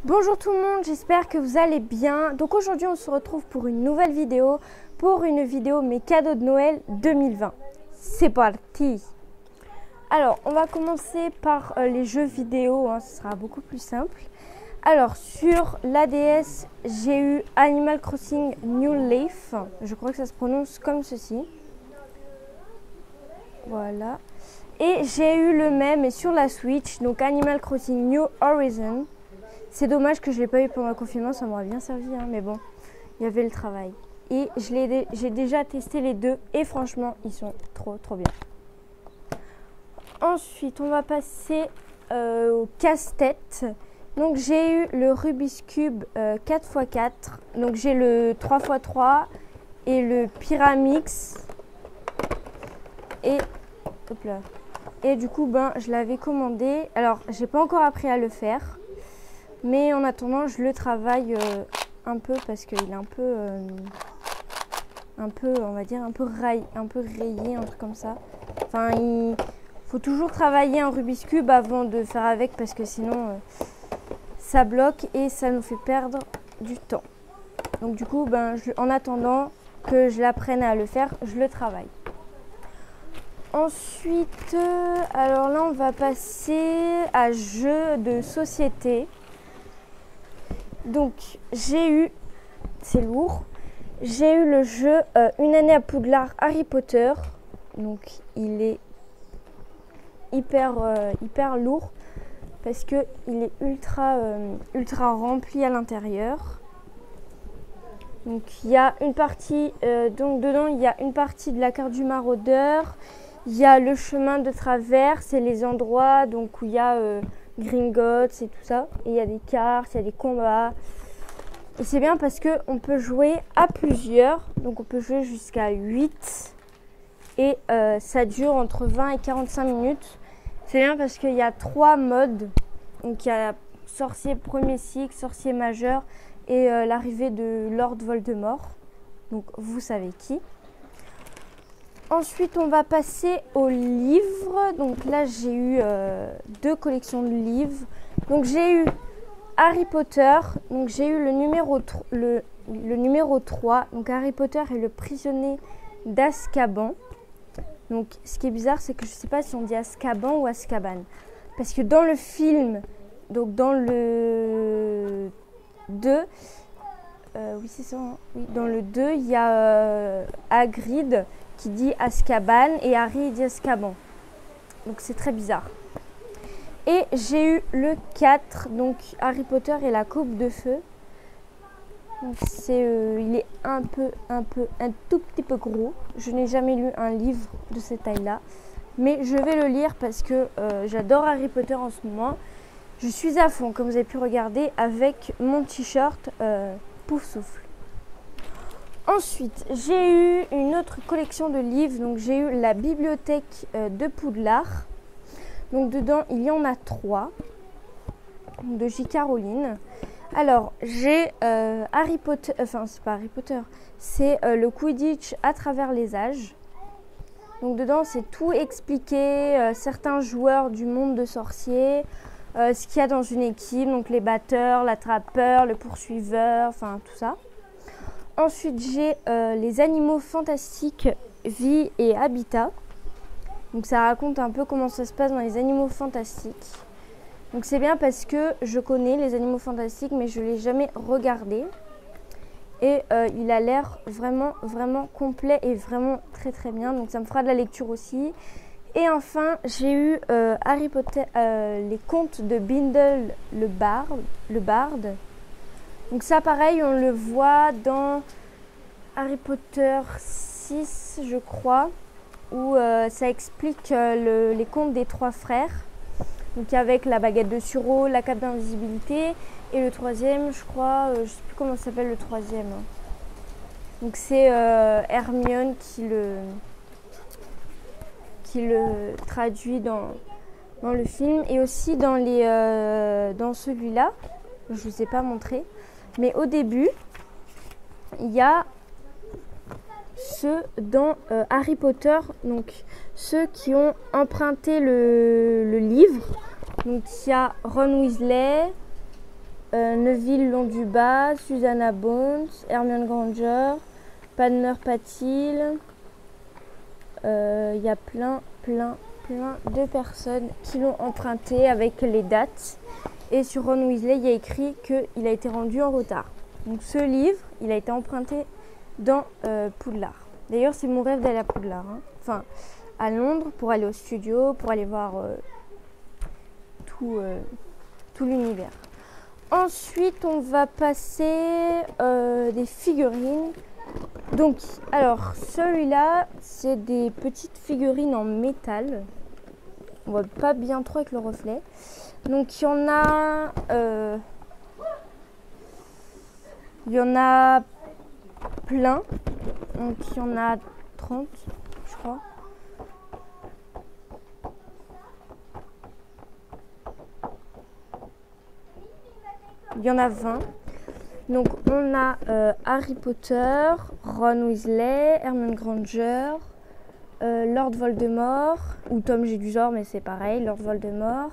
Bonjour tout le monde, j'espère que vous allez bien. Donc aujourd'hui on se retrouve pour une nouvelle vidéo, mes cadeaux de Noël 2020. C'est parti. Alors on va commencer par les jeux vidéo, ce sera beaucoup plus simple. Alors sur la DS, j'ai eu Animal Crossing New Leaf, je crois que ça se prononce comme ceci. Voilà. Et j'ai eu le même sur la Switch, donc Animal Crossing New Horizon. C'est dommage que je ne l'ai pas eu pendant le confinement, ça m'aurait bien servi, mais bon, il y avait le travail. Et j'ai déjà testé les deux et franchement, ils sont trop bien. Ensuite, on va passer au casse-tête. Donc j'ai eu le Rubik's Cube 4x4. Donc j'ai le 3x3 et le Pyramix. Et, hop là. Et du coup, je l'avais commandé. Alors, j'ai pas encore appris à le faire. Mais en attendant, je le travaille un peu parce qu'il est on va dire, un peu rayé, un truc comme ça. Enfin, il faut toujours travailler un Rubik's Cube avant de faire avec parce que sinon, ça bloque et ça nous fait perdre du temps. Donc du coup, en attendant que je l'apprenne à le faire, je le travaille. Ensuite, alors là, on va passer à jeu de société. Donc, c'est lourd, j'ai eu le jeu Une année à Poudlard Harry Potter. Donc, il est hyper lourd parce qu'il est ultra rempli à l'intérieur. Donc, il y a une partie, dedans, il y a une partie de la carte du maraudeur. Il y a le chemin de traverse et les endroits donc, où il y a Gringotts et tout ça. Et il y a des cartes, il y a des combats. Et c'est bien parce qu'on peut jouer à plusieurs. Donc on peut jouer jusqu'à 8. Et ça dure entre 20 et 45 minutes. C'est bien parce qu'il y a 3 modes. Donc il y a sorcier premier cycle, sorcier majeur et l'arrivée de Lord Voldemort. Donc vous savez qui. Ensuite, on va passer aux livres. Donc là, j'ai eu 2 collections de livres. Donc j'ai eu Harry Potter. Donc j'ai eu le numéro 3. Donc Harry Potter est le prisonnier d'Azkaban. Donc ce qui est bizarre, c'est que je ne sais pas si on dit Azkaban ou Azkaban. Parce que dans le film, donc dans le 2, oui c'est ça, oui, dans le 2, il y a Hagrid qui dit Azkaban et Harry dit Azkaban. Donc c'est très bizarre. Et j'ai eu le 4, donc Harry Potter et la coupe de feu. Donc il est un tout petit peu gros. Je n'ai jamais lu un livre de cette taille-là. Mais je vais le lire parce que j'adore Harry Potter en ce moment. Je suis à fond, comme vous avez pu regarder, avec mon t-shirt Poufsouffle. Ensuite, j'ai eu une autre collection de livres. Donc, j'ai eu la bibliothèque de Poudlard. Donc, dedans, il y en a 3. De J.K. Rowling. Alors, j'ai Harry Potter. Enfin, c'est pas Harry Potter. C'est le Quidditch à travers les âges. Donc, dedans, c'est tout expliqué. Certains joueurs du monde de sorciers. Ce qu'il y a dans une équipe. Donc, les batteurs, l'attrapeur, le poursuiveur. Enfin, tout ça. Ensuite, j'ai les animaux fantastiques, vie et habitat. Donc, ça raconte un peu comment ça se passe dans les animaux fantastiques. Donc, c'est bien parce que je connais les animaux fantastiques, mais je ne l'ai jamais regardé. Et il a l'air vraiment complet et vraiment très bien. Donc, ça me fera de la lecture aussi. Et enfin, j'ai eu Harry Potter, les contes de Bindle le barde. Donc ça, pareil, on le voit dans Harry Potter 6, je crois, où ça explique les contes des 3 frères. Donc avec la baguette de Suro, la cape d'invisibilité et le 3e, je crois, je ne sais plus comment s'appelle le 3e. Donc c'est Hermione qui le traduit dans le film et aussi dans celui-là. Je ne vous ai pas montré. Mais au début, il y a ceux dans Harry Potter, donc ceux qui ont emprunté le livre. Donc il y a Ron Weasley, Neville Londubat, Susanna Bones, Hermione Granger, Padmer Patil. Il y a plein de personnes qui l'ont emprunté avec les dates. Et sur Ron Weasley, il y a écrit qu'il a été rendu en retard. Donc ce livre, il a été emprunté dans Poudlard. D'ailleurs, c'est mon rêve d'aller à Poudlard. Hein. Enfin, à Londres, pour aller au studio, pour aller voir tout l'univers. Ensuite, on va passer des figurines. Donc, alors, celui-là, c'est des petites figurines en métal. On voit pas bien trop avec le reflet. Donc, il y en a plein. Donc, il y en a 30, je crois. Il y en a 20. Donc, on a Harry Potter, Ron Weasley, Hermione Granger, Lord Voldemort, ou Tom Jedusor, mais c'est pareil, Lord Voldemort,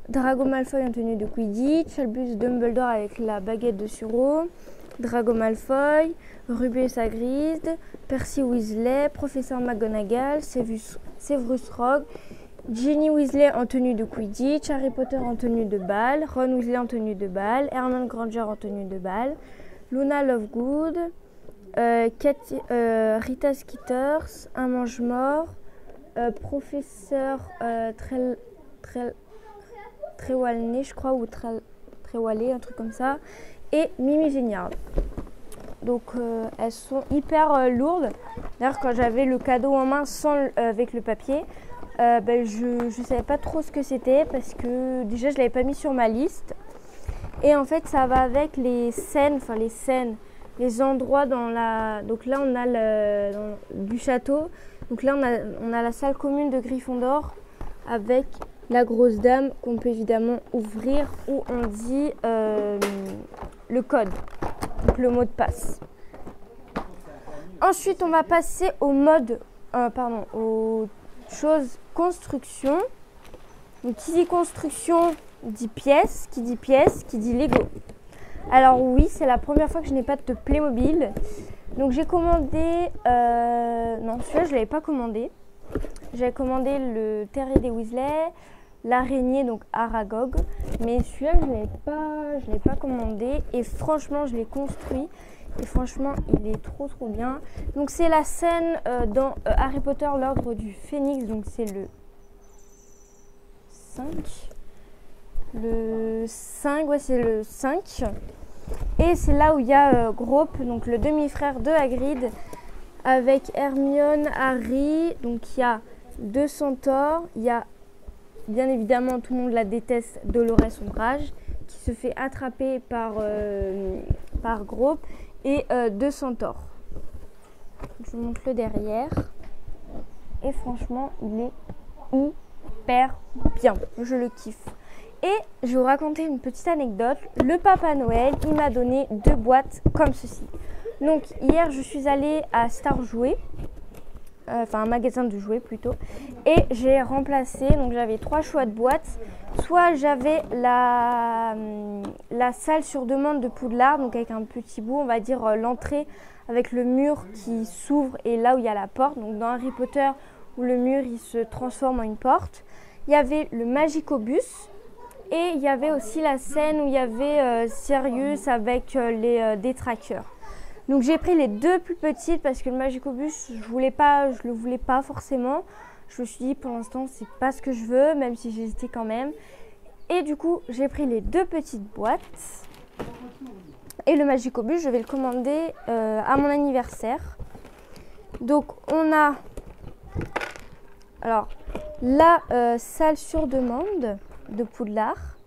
Drago Malfoy en tenue de Quidditch, Albus Dumbledore avec la baguette de Suro, Drago Malfoy, Rubeus Hagrid, Percy Weasley, Professeur McGonagall, Severus Rogue, Ginny Weasley en tenue de Quidditch, Harry Potter en tenue de bal, Ron Weasley en tenue de bal, Hermione Granger en tenue de bal, Luna Lovegood, Rita Skeeters, un mange-mort, Professeur Trelawney, je crois, ou Trelawney, un truc comme ça, et Mimi Géniard. Donc elles sont hyper lourdes. D'ailleurs, quand j'avais le cadeau en main avec le papier, je ne savais pas trop ce que c'était parce que déjà je ne l'avais pas mis sur ma liste. Et en fait, ça va avec les scènes, les endroits dans la. Donc là, on a du château. Donc là, on a la salle commune de Gryffondor avec la grosse dame qu'on peut évidemment ouvrir où on dit le code, donc le mot de passe. Ensuite, on va passer aux aux choses construction. Donc, qui dit construction dit pièce, qui dit pièce, qui dit Lego. Alors oui, c'est la première fois que je n'ai pas de Playmobil. Donc j'ai commandé... non, celui-là, je ne l'avais pas commandé. J'avais commandé le terrier des Weasley, l'araignée, donc Aragog. Mais celui-là, je ne l'ai pas commandé. Et franchement, je l'ai construit. Et franchement, il est trop bien. Donc c'est la scène dans Harry Potter, l'ordre du Phénix. Donc c'est le 5. Le 5, ouais, c'est le 5. Et c'est là où il y a Grope, donc le demi-frère de Hagrid, avec Hermione, Harry. Donc il y a 2 centaures. Il y a, bien évidemment, tout le monde la déteste, Dolores Ombrage, qui se fait attraper par Grope. Et 2 centaures. Je vous montre le derrière. Et franchement, il est hyper bien. Je le kiffe. Et je vais vous raconter une petite anecdote. Le Papa Noël, il m'a donné 2 boîtes comme ceci. Donc hier, je suis allée à Star Jouets. Enfin un magasin de jouets plutôt. Et j'ai remplacé, donc j'avais 3 choix de boîtes. Soit j'avais la salle sur demande de Poudlard, donc avec un petit bout, on va dire l'entrée avec le mur qui s'ouvre et là où il y a la porte. Donc dans Harry Potter, où le mur il se transforme en une porte. Il y avait le Magicobus et il y avait aussi la scène où il y avait Sirius avec les détraqueurs. Donc j'ai pris les 2 plus petites parce que le Magicobus, je le voulais pas forcément. Je me suis dit pour l'instant c'est pas ce que je veux, même si j'hésitais quand même. Et du coup j'ai pris les 2 petites boîtes. Et le Magicobus, je vais le commander à mon anniversaire. Donc on a alors la salle sur demande de Poudlard.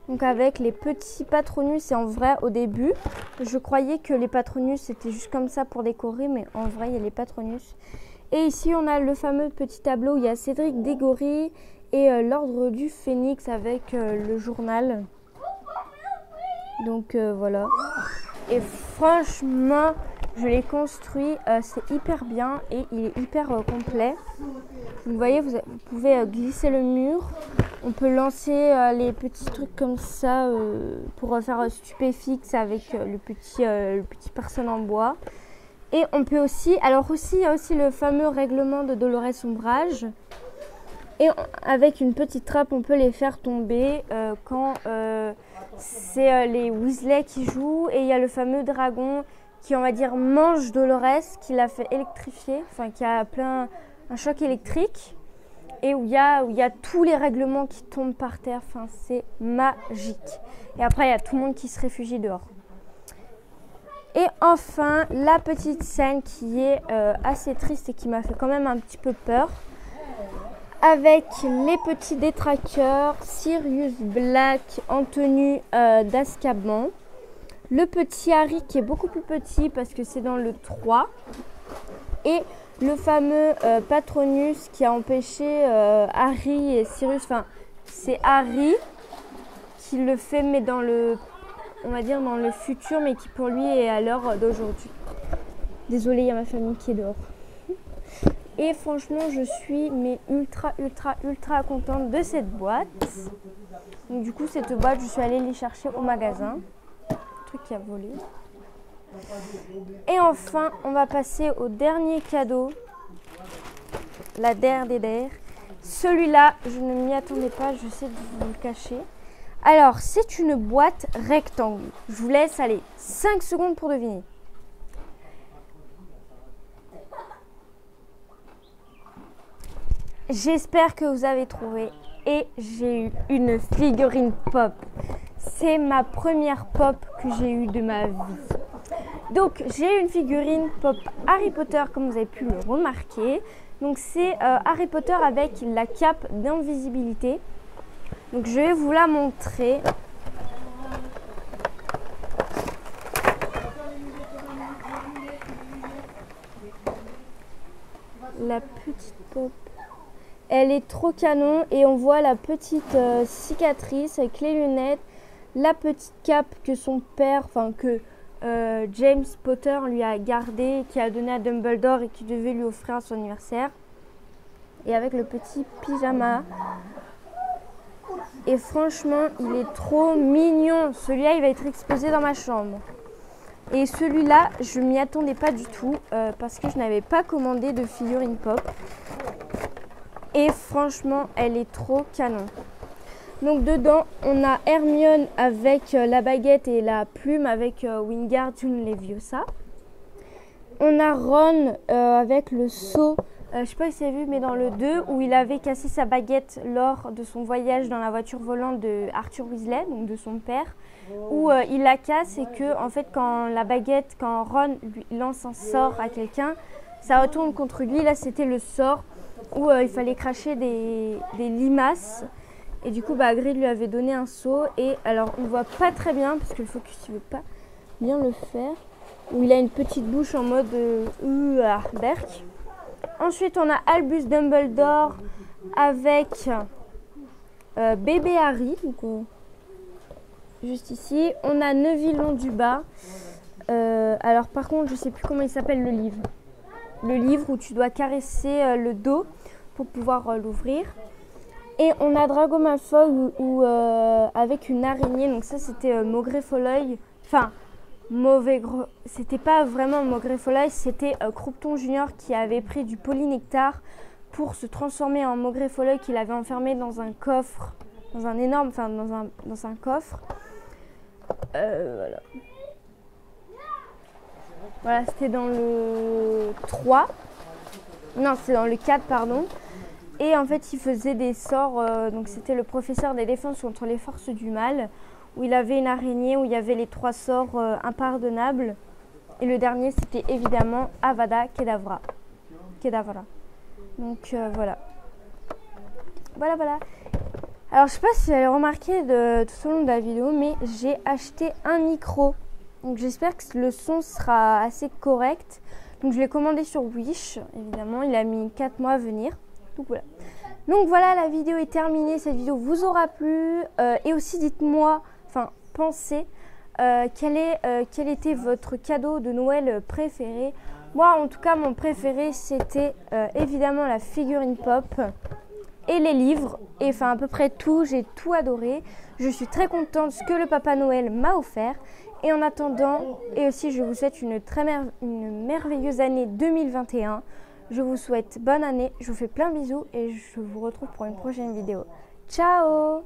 Donc avec les petits Patronus, et en vrai au début je croyais que les Patronus c'était juste comme ça pour décorer, mais en vrai il y a les Patronus. Et ici on a le fameux petit tableau où il y a Cédric Diggory et l'ordre du Phénix avec le journal. Donc voilà. Et franchement Je l'ai construit, c'est hyper bien et il est hyper complet. Vous voyez, vous pouvez glisser le mur. On peut lancer les petits trucs comme ça pour faire stupéfixe avec le petit personne en bois. Et on peut aussi, alors aussi, il y a aussi le fameux règlement de Dolores Ombrage. Et avec une petite trappe, on peut les faire tomber quand c'est les Weasley qui jouent. Et il y a le fameux dragon qui, on va dire, mange Dolores, qui l'a fait électrifier, enfin qui a un choc électrique. Et où il y a tous les règlements qui tombent par terre. Enfin, c'est magique. Et après, il y a tout le monde qui se réfugie dehors. Et enfin, la petite scène qui est assez triste et qui m'a fait quand même un petit peu peur. Avec les petits détraqueurs, Sirius Black en tenue d'Azkaban. Le petit Harry qui est beaucoup plus petit parce que c'est dans le 3. Et le fameux Patronus qui a empêché Harry et Sirius. Enfin, c'est Harry qui le fait, mais dans le, on va dire dans le futur, mais qui pour lui est à l'heure d'aujourd'hui. Désolée, il y a ma famille qui est dehors. Et franchement, je suis ultra contente de cette boîte. Donc du coup, cette boîte, je suis allée les chercher au magasin. Truc qui a volé. Et enfin, on va passer au dernier cadeau. La der des der. Celui-là, je ne m'y attendais pas, je sais de vous le cacher. Alors, c'est une boîte rectangle. Je vous laisse aller 5 secondes pour deviner. J'espère que vous avez trouvé. Et j'ai eu une figurine pop. C'est ma première pop que j'ai eue de ma vie. Donc, j'ai une figurine pop Harry Potter, comme vous avez pu le remarquer. Donc, c'est Harry Potter avec la cape d'invisibilité. Donc, je vais vous la montrer. La petite pop. Elle est trop canon et on voit la petite cicatrice avec les lunettes, la petite cape que son père, enfin que James Potter lui a gardée, qui a donné à Dumbledore et qui devait lui offrir à son anniversaire. Et avec le petit pyjama. Et franchement, il est trop mignon. Celui-là, il va être exposé dans ma chambre. Et celui-là, je m'y attendais pas du tout parce que je n'avais pas commandé de figurine pop. Et franchement, elle est trop canon. Donc dedans, on a Hermione avec la baguette et la plume avec Wingardium Leviosa. On a Ron avec le seau. Je ne sais pas si vous avez vu, mais dans le 2, où il avait cassé sa baguette lors de son voyage dans la voiture volante de Arthur Weasley, donc de son père, où il la casse et que, en fait, quand Ron lui lance un sort à quelqu'un, ça retourne contre lui. Là, c'était le sort où il fallait cracher des limaces. Et du coup, Hagrid lui avait donné un seau. Et alors, on ne voit pas très bien, parce que le focus ne veut pas bien le faire, où il a une petite bouche en mode Berk. Ensuite, on a Albus Dumbledore avec bébé Harry, donc, juste ici. On a Neville Londubat. Alors, par contre, je ne sais plus comment il s'appelle le livre. Le livre où tu dois caresser le dos pour pouvoir l'ouvrir. Et on a Drago Malfoy avec une araignée. Donc ça, c'était Maugrey Folleuil. Enfin, c'était pas vraiment Maugrey Folleuil, c'était Croupton Junior qui avait pris du polynectar pour se transformer en Maugrey Folleuil qu'il avait enfermé dans un coffre, dans un coffre. Voilà. Voilà, c'était dans le 3. Non, c'est dans le 4, pardon. Et en fait, il faisait des sorts. Donc, c'était le professeur des défenses contre les forces du mal, où il avait une araignée, où il y avait les 3 sorts impardonnables. Et le dernier, c'était évidemment Avada Kedavra. Donc, voilà. Voilà. Alors, je ne sais pas si vous avez remarqué tout au long de la vidéo, mais j'ai acheté un micro. Donc, j'espère que le son sera assez correct. Donc, je l'ai commandé sur Wish, évidemment. Il a mis 4 mois à venir. Donc voilà, la vidéo est terminée. Cette vidéo vous aura plu. Et aussi, dites-moi, pensez quel était votre cadeau de Noël préféré? Moi, en tout cas, mon préféré, c'était évidemment la figurine pop et les livres. Et enfin, à peu près tout, j'ai tout adoré. Je suis très contente de ce que le Papa Noël m'a offert. Et en attendant, et aussi, je vous souhaite une merveilleuse année 2021. Je vous souhaite bonne année, je vous fais plein de bisous et je vous retrouve pour une prochaine vidéo. Ciao!